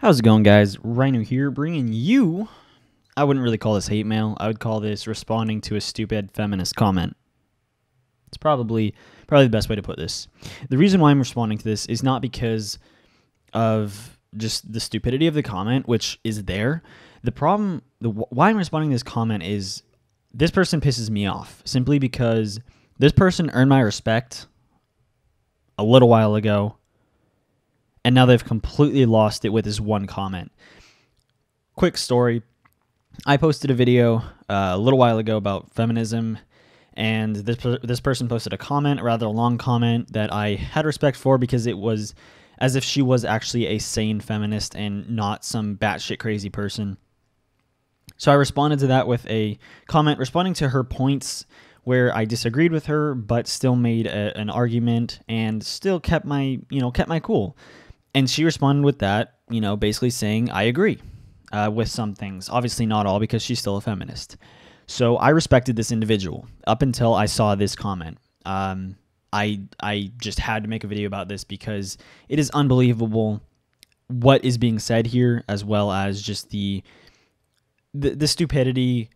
How's it going, guys? Rhino here, bringing you, I wouldn't really call this hate mail. I would call this responding to a stupid feminist comment. It's probably the best way to put this. The reason why I'm responding to this is not because of just the stupidity of the comment, which is there. The problem, why I'm responding to this comment is this person pisses me off simply because this person earned my respect a little while ago, and now they've completely lost it with this one comment. Quick story. I posted a video a little while ago about feminism, and this person posted a comment, a rather long comment, that I had respect for because it was as if she was actually a sane feminist and not some batshit crazy person. So I responded to that with a comment responding to her points where I disagreed with her, but still made an argument and still kept my cool. And she responded with that, basically saying, I agree with some things. Obviously not all, because she's still a feminist. So I respected this individual up until I saw this comment. I just had to make a video about this because it is unbelievable what is being said here, as well as just the stupidity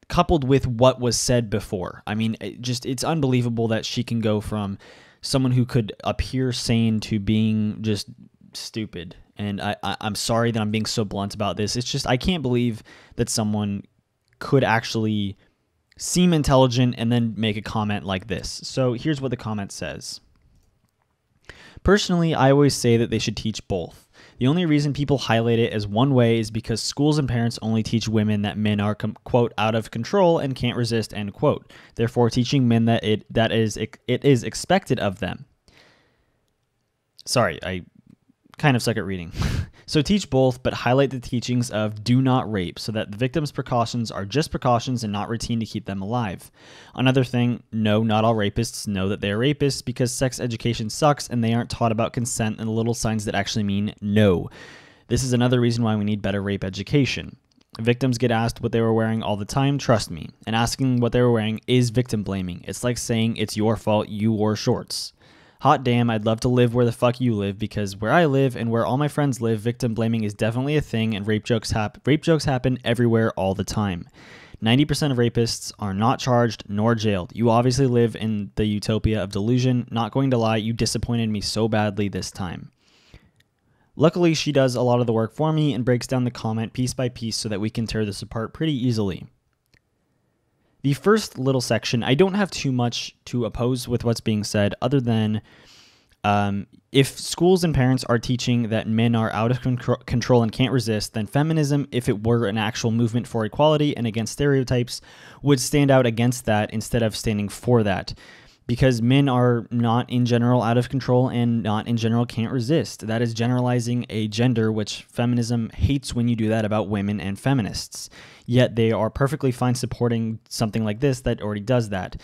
coupled with what was said before. I mean, it's unbelievable that she can go from someone who could appear sane to being just stupid. And I'm sorry that I'm being so blunt about this. It's just, I can't believe that someone could actually seem intelligent and then make a comment like this. So here's what the comment says. Personally, I always say that they should teach both. The only reason people highlight it as one way is because schools and parents only teach women that men are, quote, out of control and can't resist, end quote. Therefore, teaching men that it is expected of them. Sorry, I kind of suck at reading. So teach both, but highlight the teachings of do not rape so that the victim's precautions are just precautions and not routine to keep them alive. Another thing, no, not all rapists know that they are rapists because sex education sucks and they aren't taught about consent and the little signs that actually mean no. This is another reason why we need better rape education. Victims get asked what they were wearing all the time, trust me, and asking what they were wearing is victim blaming. It's like saying it's your fault you wore shorts. Hot damn, I'd love to live where the fuck you live, because where I live and where all my friends live, victim blaming is definitely a thing, and rape jokes happen everywhere all the time. 90% of rapists are not charged nor jailed. You obviously live in the utopia of delusion. Not going to lie, you disappointed me so badly this time. Luckily, she does a lot of the work for me and breaks down the comment piece by piece so that we can tear this apart pretty easily. The first little section, I don't have too much to oppose with what's being said, other than if schools and parents are teaching that men are out of control and can't resist, then feminism, if it were an actual movement for equality and against stereotypes, would stand out against that instead of standing for that. Because men are not in general out of control and not in general can't resist. That is generalizing a gender, which feminism hates when you do that about women and feminists. Yet they are perfectly fine supporting something like this that already does that.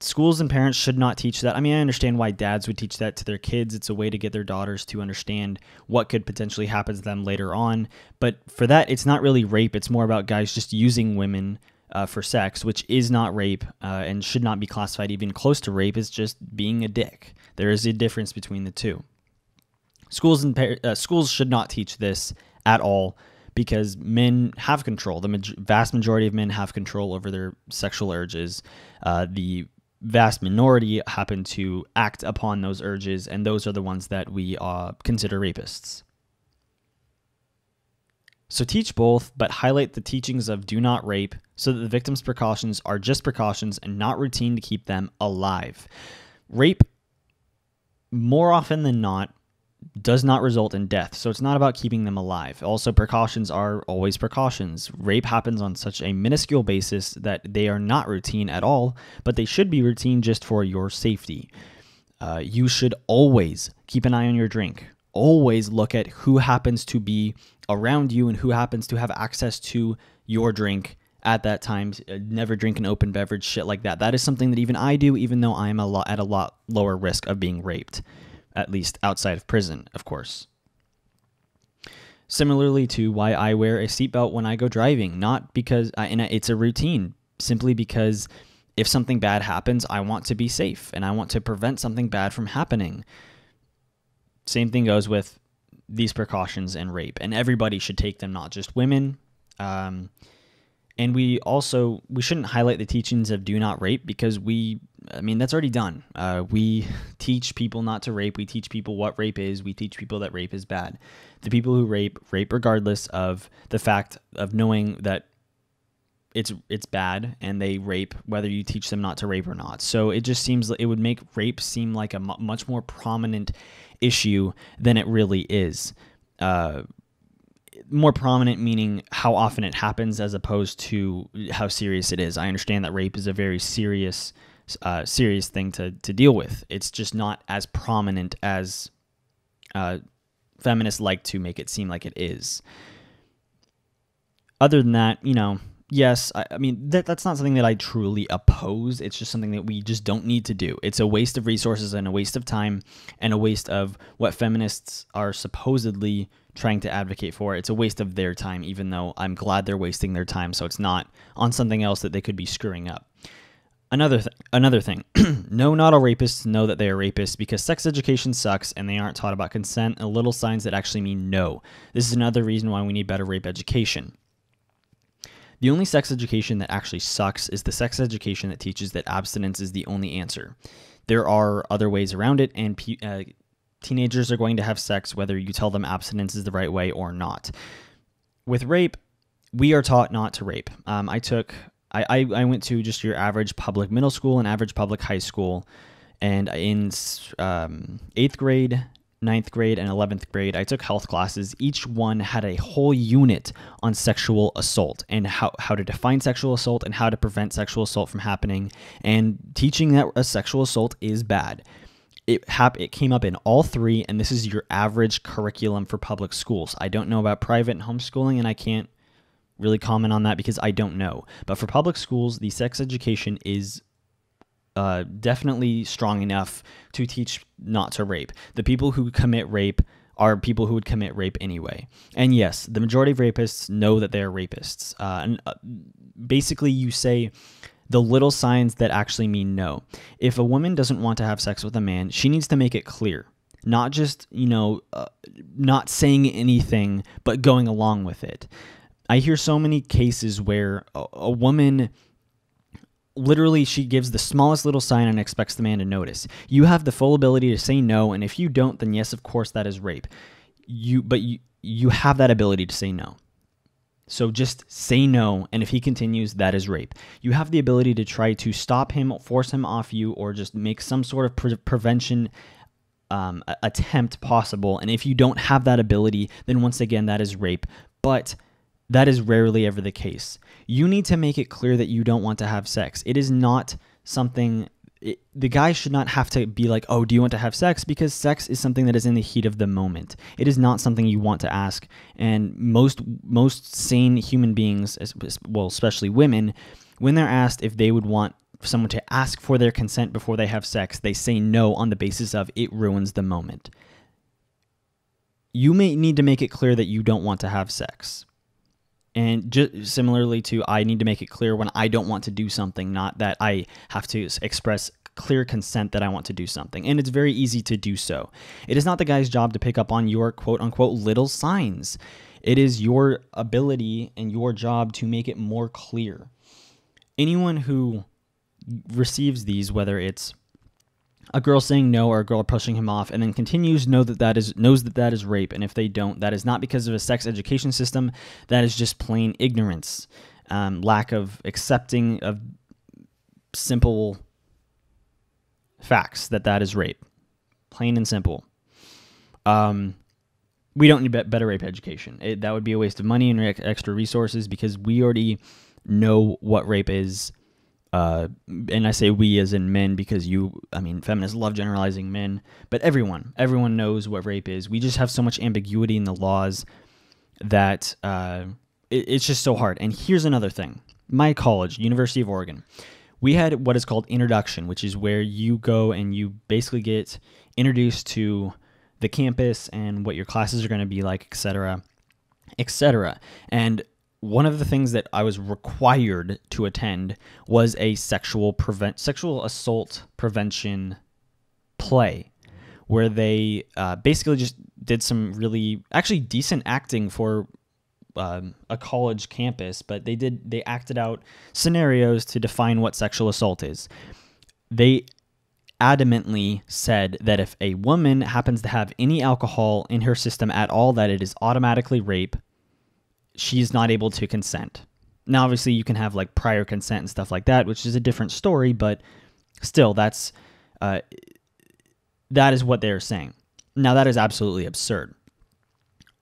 Schools and parents should not teach that. I mean, I understand why dads would teach that to their kids. It's a way to get their daughters to understand what could potentially happen to them later on. But for that, it's not really rape. It's more about guys just using women for sex, which is not rape and should not be classified even close to rape. It's just being a dick. There is a difference between the two. Schools should not teach this at all because men have control. The vast majority of men have control over their sexual urges. The vast minority happen to act upon those urges, and those are the ones that we consider rapists. So teach both, but highlight the teachings of do not rape so that the victim's precautions are just precautions and not routine to keep them alive. Rape, more often than not, does not result in death, so it's not about keeping them alive. Also, precautions are always precautions. Rape happens on such a minuscule basis that they are not routine at all, but they should be routine just for your safety. You should always keep an eye on your drink. Always look at who happens to be around you and who happens to have access to your drink at that time. Never drink an open beverage, shit like that. That is something that even I do, even though I'm at a lot lower risk of being raped, at least outside of prison, of course. Similarly to why I wear a seatbelt when I go driving, not because it's a routine, simply because if something bad happens, I want to be safe and I want to prevent something bad from happening. Same thing goes with these precautions in rape, and everybody should take them, not just women. And we shouldn't highlight the teachings of do not rape, because that's already done. We teach people not to rape. We teach people what rape is. We teach people that rape is bad. The people who rape regardless of the fact of knowing that it's bad, and they rape whether you teach them not to rape or not. So it just seems like it would make rape seem like a much more prominent issue than it really is. More prominent meaning how often it happens as opposed to how serious it is. I understand that rape is a very serious thing to deal with. It's just not as prominent as feminists like to make it seem like it is. Other than that, yes, that's not something that I truly oppose. It's just something that we just don't need to do. It's a waste of resources and a waste of time and a waste of what feminists are supposedly trying to advocate for. It's a waste of their time, even though I'm glad they're wasting their time, so it's not on something else that they could be screwing up. Another thing, no, not all rapists know that they are rapists, because sex education sucks and they aren't taught about consent and little signs that actually mean no. This is another reason why we need better rape education. The only sex education that actually sucks is the sex education that teaches that abstinence is the only answer. There are other ways around it, and teenagers are going to have sex whether you tell them abstinence is the right way or not. With rape, we are taught not to rape. I went to just your average public middle school and average public high school, and in 8th grade, 9th grade, and 11th grade, I took health classes. Each one had a whole unit on sexual assault and how to define sexual assault and how to prevent sexual assault from happening, and teaching that a sexual assault is bad. It came up in all three, and this is your average curriculum for public schools. I don't know about private and homeschooling, and I can't really comment on that because I don't know. But for public schools, the sex education is definitely strong enough to teach not to rape. The people who commit rape are people who would commit rape anyway. And yes, the majority of rapists know that they are rapists. Basically, you say the little signs that actually mean no. If a woman doesn't want to have sex with a man, she needs to make it clear. Not just, not saying anything, but going along with it. I hear so many cases where a woman, literally, she gives the smallest little sign and expects the man to notice. You have the full ability to say no, and if you don't, then yes, of course, that is rape. But you have that ability to say no. So just say no, and if he continues, that is rape. You have the ability to try to stop him, force him off you, or just make some sort of prevention attempt possible. And if you don't have that ability, then once again, that is rape. But that is rarely ever the case. You need to make it clear that you don't want to have sex. It is not something... the guy should not have to be like, oh, do you want to have sex? Because sex is something that is in the heat of the moment. It is not something you want to ask. And most sane human beings, well, especially women, when they're asked if they would want someone to ask for their consent before they have sex, they say no on the basis of it ruins the moment. You may need to make it clear that you don't want to have sex. And just similarly to, I need to make it clear when I don't want to do something, not that I have to express clear consent that I want to do something. And it's very easy to do so. It is not the guy's job to pick up on your quote-unquote little signs. It is your ability and your job to make it more clear. Anyone who receives these, whether it's a girl saying no or a girl pushing him off and then continues knows that that is rape, and if they don't, that is not because of a sex education system. That is just plain ignorance, lack of accepting of simple facts that is rape, plain and simple. We don't need better rape education. That would be a waste of money and extra resources because we already know what rape is. And I say we as in men because feminists love generalizing men, but everyone knows what rape is. We just have so much ambiguity in the laws that it's just so hard. And here's another thing. My college, University of Oregon, we had what is called introduction, which is where you go and you basically get introduced to the campus and what your classes are going to be like, etc., etc. And one of the things that I was required to attend was a sexual assault prevention play, where they basically just did some really actually decent acting for a college campus, but they acted out scenarios to define what sexual assault is. They adamantly said that if a woman happens to have any alcohol in her system at all, that it is automatically rape. She's not able to consent. Now, obviously, you can have like prior consent and stuff like that, which is a different story, but still, that is what they're saying. Now, that is absolutely absurd.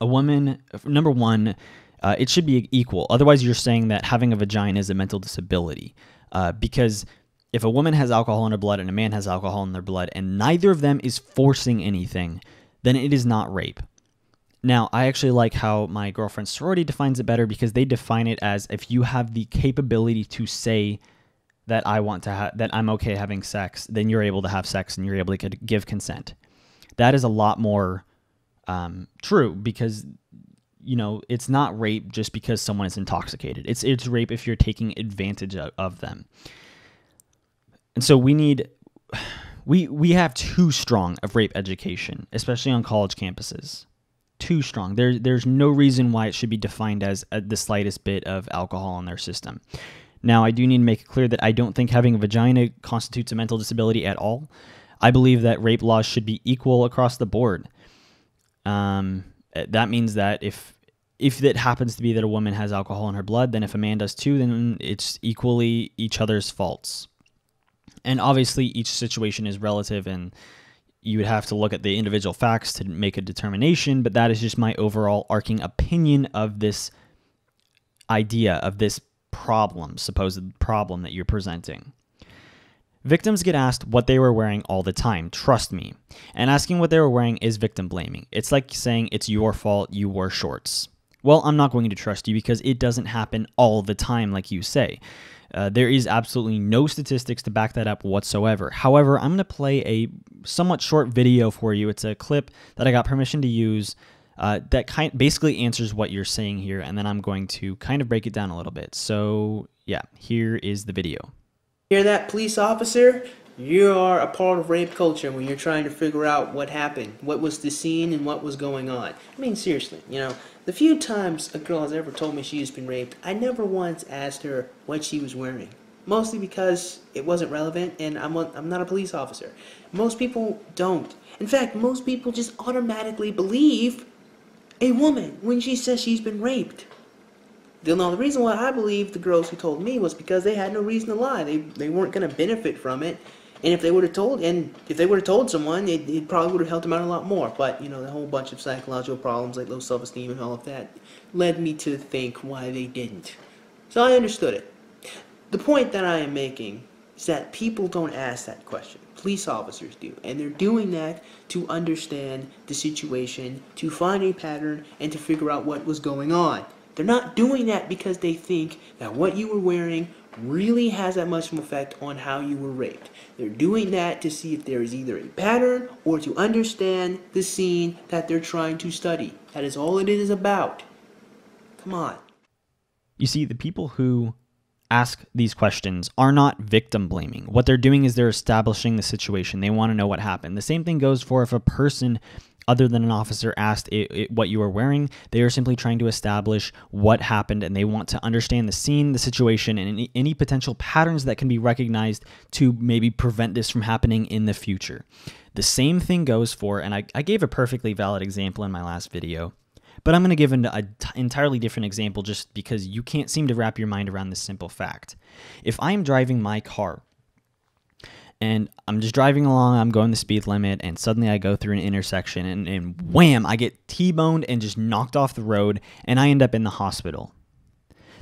A woman, number one, it should be equal. Otherwise, you're saying that having a vagina is a mental disability. Because if a woman has alcohol in her blood and a man has alcohol in their blood and neither of them is forcing anything, then it is not rape. Now, I actually like how my girlfriend's sorority defines it better, because they define it as if you have the capability to say that that I'm okay having sex, then you're able to have sex and you're able to give consent. That is a lot more true, because it's not rape just because someone is intoxicated. It's rape if you're taking advantage of them. And so we have too strong of rape education, especially on college campuses. Too strong. There's no reason why it should be defined as the slightest bit of alcohol in their system. Now, I do need to make it clear that I don't think having a vagina constitutes a mental disability at all. I believe that rape laws should be equal across the board. That means that if it happens to be that a woman has alcohol in her blood, then if a man does too, then it's equally each other's faults. And obviously, each situation is relative, and you would have to look at the individual facts to make a determination, but that is just my overall arcing opinion of this idea, of this supposed problem that you're presenting. Victims get asked what they were wearing all the time, trust me. And asking what they were wearing is victim blaming. It's like saying it's your fault you wore shorts. Well, I'm not going to trust you because it doesn't happen all the time like you say. There is absolutely no statistics to back that up whatsoever. However, I'm going to play a somewhat short video for you. It's a clip that I got permission to use that basically answers what you're saying here, and then I'm going to kind of break it down a little bit. So, yeah, here is the video. Hear that, police officer? You are a part of rape culture when you're trying to figure out what happened, what was the scene, and what was going on. I mean, seriously, the few times a girl has ever told me she's been raped, I never once asked her what she was wearing. Mostly because it wasn't relevant, and I'm not a police officer. Most people don't. In fact, most people just automatically believe a woman when she says she's been raped. Now, the reason why I believe the girls who told me was because they had no reason to lie. They weren't going to benefit from it. And if they would have told someone, it probably would have helped them out a lot more. But, the whole bunch of psychological problems like low self-esteem and all of that led me to think why they didn't. So I understood it. The point that I am making is that people don't ask that question. Police officers do. And they're doing that to understand the situation, to find a pattern, and to figure out what was going on. They're not doing that because they think that what you were wearing really has that much of an effect on how you were raped. They're doing that to see if there is either a pattern or to understand the scene that they're trying to study. That is all it is about. Come on. You see, the people who ask these questions are not victim blaming. What they're doing is they're establishing the situation. They want to know what happened. The same thing goes for if a person other than an officer asked what you were wearing. They are simply trying to establish what happened, and they want to understand the scene, the situation, and any potential patterns that can be recognized to maybe prevent this from happening in the future. The same thing goes for, and I gave a perfectly valid example in my last video, but I'm going to give an entirely different example just because you can't seem to wrap your mind around this simple fact. If I'm driving my car, and I'm just driving along, I'm going the speed limit, and suddenly I go through an intersection, and wham, I get T-boned and just knocked off the road, and I end up in the hospital.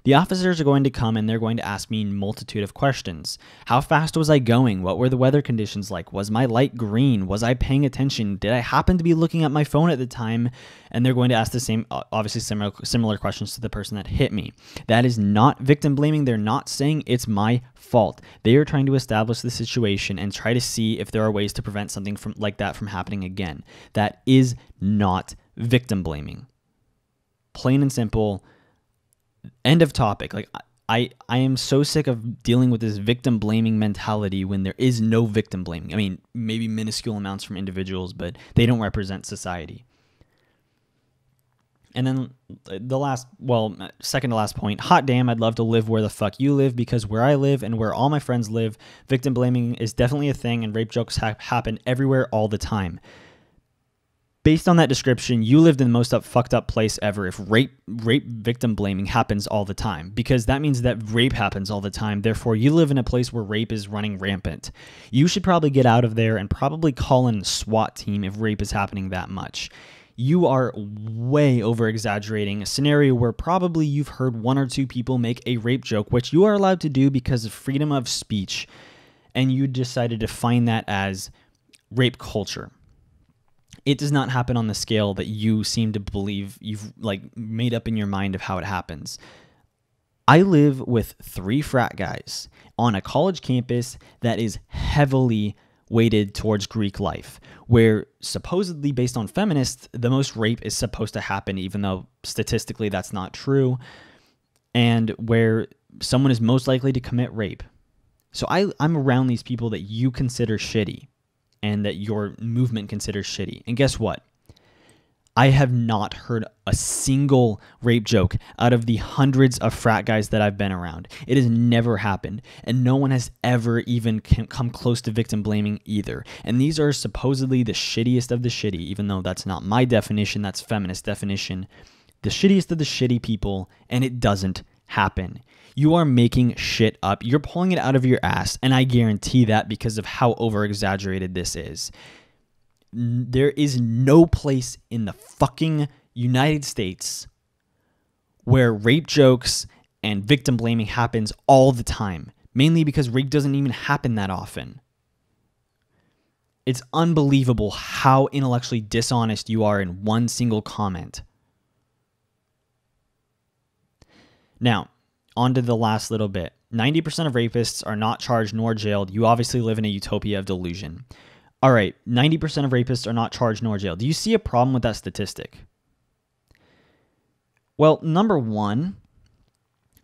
The officers are going to come and they're going to ask me a multitude of questions. How fast was I going? What were the weather conditions like? Was my light green? Was I paying attention? Did I happen to be looking at my phone at the time? And they're going to ask the same, obviously similar questions to the person that hit me. That is not victim blaming. They're not saying it's my fault. They are trying to establish the situation and try to see if there are ways to prevent something like that from happening again. That is not victim blaming. Plain and simple. End of topic. Like, I am so sick of dealing with this victim blaming mentality when there is no victim blaming. I mean, maybe minuscule amounts from individuals, but they don't represent society. And then second to last point, hot damn, I'd love to live where the fuck you live, because where I live and where all my friends live, victim blaming is definitely a thing, and rape jokes happen everywhere all the time. Based on that description, you lived in the most fucked up place ever if rape victim blaming happens all the time, because that means that rape happens all the time. Therefore, you live in a place where rape is running rampant. You should probably get out of there and probably call in a SWAT team if rape is happening that much. You are way over-exaggerating a scenario where probably you've heard one or two people make a rape joke, which you are allowed to do because of freedom of speech, and you decided to define that as rape culture. It does not happen on the scale that you seem to believe you've made up in your mind of how it happens. I live with 3 frat guys on a college campus that is heavily weighted towards Greek life, where supposedly, based on Feminist, the most rape is supposed to happen, even though statistically that's not true, and where someone is most likely to commit rape. So I'm around these people that you consider shitty and that your movement considers shitty. And guess what? I have not heard a single rape joke out of the hundreds of frat guys that I've been around. It has never happened, and no one has ever even come close to victim blaming either. And these are supposedly the shittiest of the shitty, even though that's not my definition, that's Feminist definition. The shittiest of the shitty people, and it doesn't happen. You are making shit up. You're pulling it out of your ass, and I guarantee that because of how over-exaggerated this is. There is no place in the fucking United States where rape jokes and victim blaming happens all the time, mainly because rape doesn't even happen that often. It's unbelievable how intellectually dishonest you are in one single comment. Now, on to the last little bit. 90% of rapists are not charged nor jailed. You obviously live in a utopia of delusion. All right, 90% of rapists are not charged nor jailed. Do you see a problem with that statistic? Well, number one,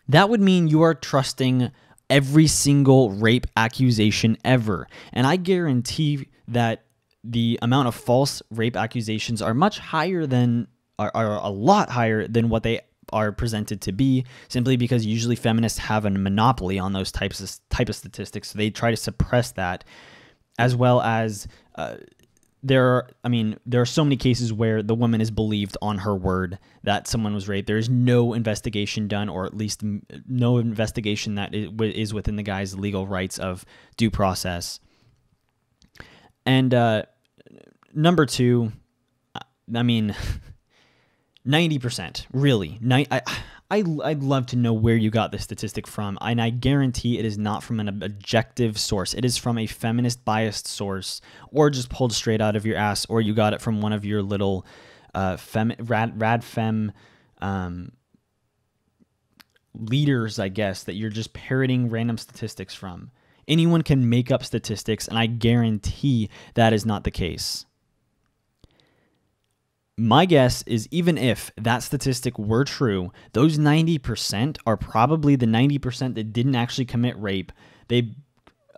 that would mean you are trusting every single rape accusation ever. And I guarantee that the amount of false rape accusations are much higher than, are a lot higher than what they are presented to be, simply because usually feminists have a monopoly on those type of statistics. So they try to suppress that. As well as there are so many cases where the woman is believed on her word that someone was raped. There is no investigation done, or at least no investigation that is within the guy's legal rights of due process. And number two, 90%, really. I'd love to know where you got this statistic from, and I guarantee it is not from an objective source. It is from a feminist biased source, or just pulled straight out of your ass, or you got it from one of your little radfem leaders, I guess, that you're just parroting random statistics from. Anyone can make up statistics, and I guarantee that is not the case. My guess is, even if that statistic were true, those 90% are probably the 90% that didn't actually commit rape. They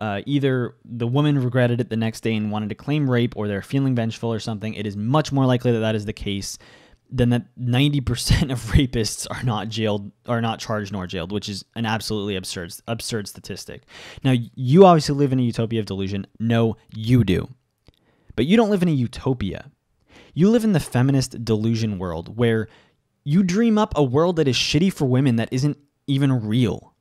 either the woman regretted it the next day and wanted to claim rape, or they're feeling vengeful or something. It is much more likely that that is the case than that 90% of rapists are not charged nor jailed, which is an absolutely absurd statistic. Now, you obviously live in a utopia of delusion. No, you do. But you don't live in a utopia. You live in the feminist delusion world, where you dream up a world that is shitty for women that isn't even real.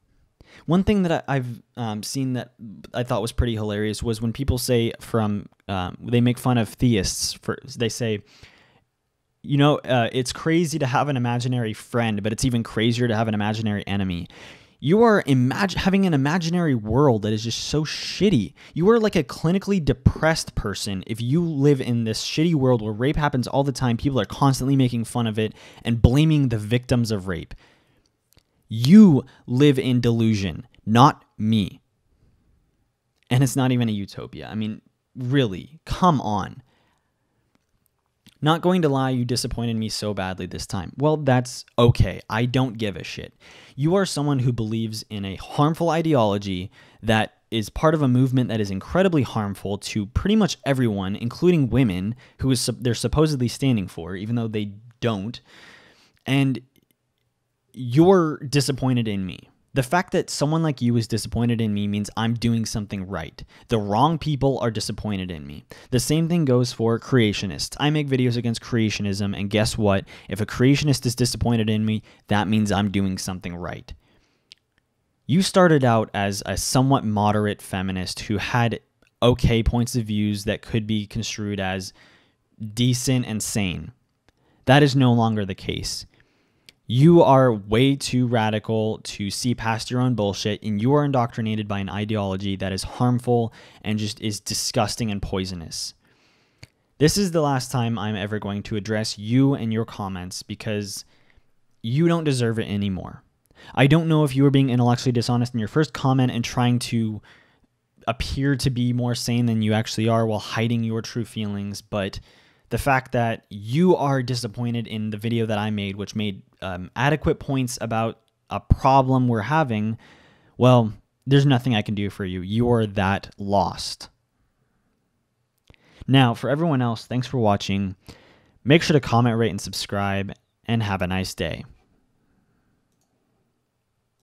One thing that I've seen that I thought was pretty hilarious was when people say they make fun of theists. They say, it's crazy to have an imaginary friend, but it's even crazier to have an imaginary enemy. You are having an imaginary world that is just so shitty. You are like a clinically depressed person if you live in this shitty world where rape happens all the time. People are constantly making fun of it and blaming the victims of rape. You live in delusion, not me. And it's not even a utopia. I mean, really, come on. Not going to lie, you disappointed me so badly this time. Well, that's okay. I don't give a shit. You are someone who believes in a harmful ideology that is part of a movement that is incredibly harmful to pretty much everyone, including women, who they're supposedly standing for, even though they don't. And you're disappointed in me. The fact that someone like you is disappointed in me means I'm doing something right. The wrong people are disappointed in me. The same thing goes for creationists. I make videos against creationism, and guess what? If a creationist is disappointed in me, that means I'm doing something right. You started out as a somewhat moderate feminist who had okay points of views that could be construed as decent and sane. That is no longer the case. You are way too radical to see past your own bullshit, and you are indoctrinated by an ideology that is harmful and just is disgusting and poisonous. This is the last time I'm ever going to address you and your comments because you don't deserve it anymore. I don't know if you were being intellectually dishonest in your first comment and trying to appear to be more sane than you actually are while hiding your true feelings, but the fact that you are disappointed in the video that I made, which made adequate points about a problem we're having, well, there's nothing I can do for you. You're that lost. Now, for everyone else, thanks for watching. Make sure to comment, rate, and subscribe, and have a nice day.